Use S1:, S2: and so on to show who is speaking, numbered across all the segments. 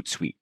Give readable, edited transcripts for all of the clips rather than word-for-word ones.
S1: Hootsuite.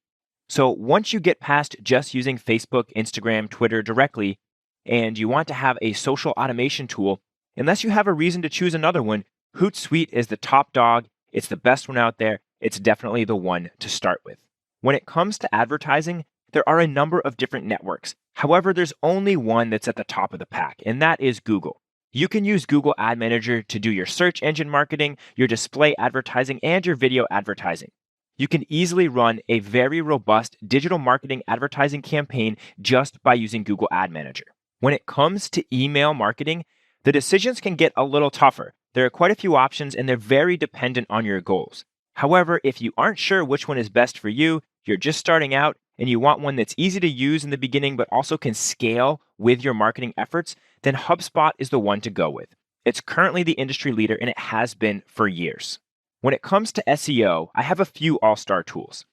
S1: So once you get past just using Facebook, Instagram, Twitter directly, and you want to have a social automation tool, unless you have a reason to choose another one, Hootsuite is the top dog. It's the best one out there. It's definitely the one to start with. When it comes to advertising, there are a number of different networks. However, there's only one that's at the top of the pack, and that is Google. You can use Google Ad Manager to do your search engine marketing, your display advertising, and your video advertising. You can easily run a very robust digital marketing advertising campaign just by using Google Ad Manager. When it comes to email marketing, the decisions can get a little tougher. There are quite a few options and they're very dependent on your goals. However, if you aren't sure which one is best for you, you're just starting out, and you want one that's easy to use in the beginning but also can scale with your marketing efforts, then HubSpot is the one to go with. It's currently the industry leader and it has been for years. When it comes to SEO, I have a few all-star tools.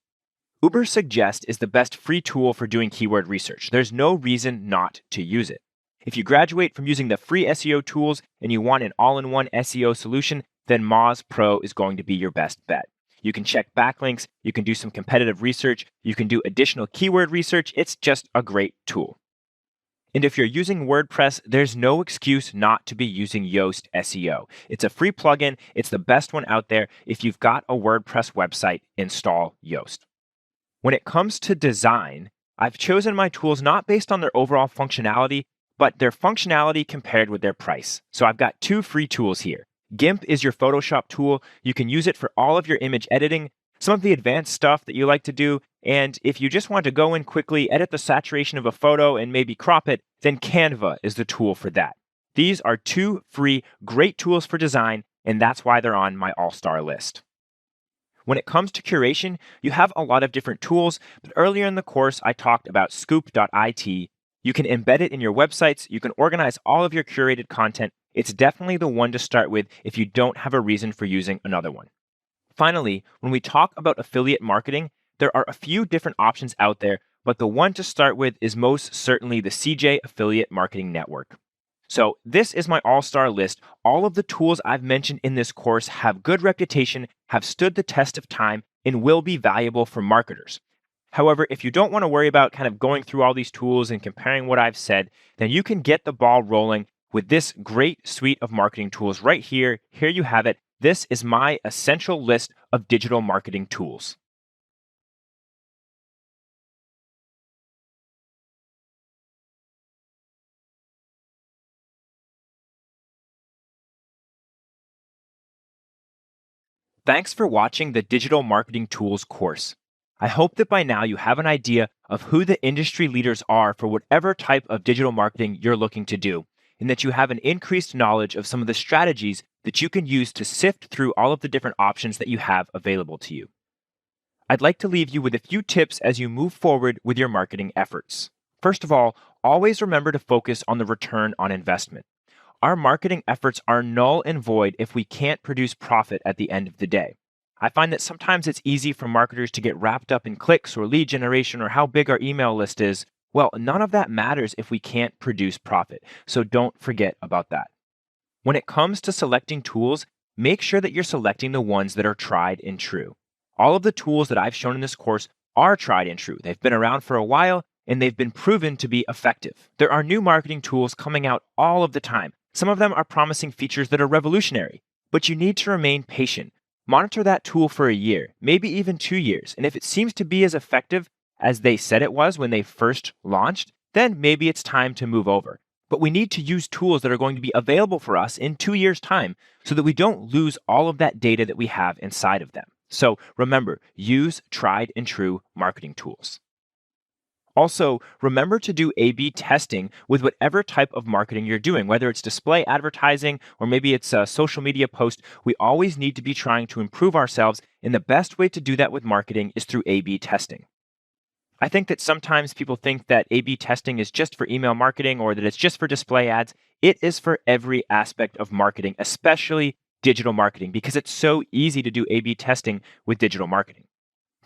S1: Ubersuggest is the best free tool for doing keyword research. There's no reason not to use it. If you graduate from using the free SEO tools and you want an all-in-one SEO solution, then Moz Pro is going to be your best bet. You can check backlinks, you can do some competitive research, you can do additional keyword research. It's just a great tool. And if you're using WordPress, there's no excuse not to be using Yoast SEO. It's a free plugin. It's the best one out there. If you've got a WordPress website, install Yoast. When it comes to design, I've chosen my tools not based on their overall functionality, but their functionality compared with their price. So I've got two free tools here. GIMP is your Photoshop tool. You can use it for all of your image editing, some of the advanced stuff that you like to do, and if you just want to go in quickly, edit the saturation of a photo and maybe crop it, then Canva is the tool for that. These are two free, great tools for design, and that's why they're on my all-star list. When it comes to curation, you have a lot of different tools, but earlier in the course, I talked about scoop.it. You can embed it in your websites. You can organize all of your curated content. It's definitely the one to start with if you don't have a reason for using another one. Finally, when we talk about affiliate marketing, there are a few different options out there, but the one to start with is most certainly the CJ Affiliate Marketing Network. So this is my all-star list. All of the tools I've mentioned in this course have good reputation, have stood the test of time, and will be valuable for marketers. However, if you don't want to worry about kind of going through all these tools and comparing what I've said, then you can get the ball rolling with this great suite of marketing tools right here. Here you have it. This is my essential list of digital marketing tools. Thanks for watching the Digital Marketing Tools course. I hope that by now you have an idea of who the industry leaders are for whatever type of digital marketing you're looking to do, and that you have an increased knowledge of some of the strategies that you can use to sift through all of the different options that you have available to you. I'd like to leave you with a few tips as you move forward with your marketing efforts. First of all, always remember to focus on the return on investment. Our marketing efforts are null and void if we can't produce profit at the end of the day. I find that sometimes it's easy for marketers to get wrapped up in clicks or lead generation or how big our email list is. Well, none of that matters if we can't produce profit, so don't forget about that. When it comes to selecting tools, make sure that you're selecting the ones that are tried and true. All of the tools that I've shown in this course are tried and true. They've been around for a while and they've been proven to be effective. There are new marketing tools coming out all of the time. Some of them are promising features that are revolutionary, but you need to remain patient. Monitor that tool for a year, maybe even 2 years, and if it seems to be as effective as they said it was when they first launched, then maybe it's time to move over. But we need to use tools that are going to be available for us in 2 years' time so that we don't lose all of that data that we have inside of them. So remember, use tried and true marketing tools. Also, remember to do A/B testing with whatever type of marketing you're doing, whether it's display advertising or maybe it's a social media post. We always need to be trying to improve ourselves, and the best way to do that with marketing is through A/B testing. I think that sometimes people think that A/B testing is just for email marketing or that it's just for display ads. It is for every aspect of marketing, especially digital marketing, because it's so easy to do A/B testing with digital marketing.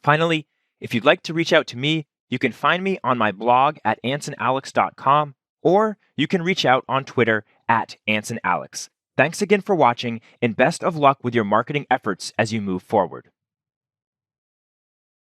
S1: Finally, if you'd like to reach out to me, you can find me on my blog at ansonalex.com, or you can reach out on Twitter at ansonalex. Thanks again for watching, and best of luck with your marketing efforts as you move forward.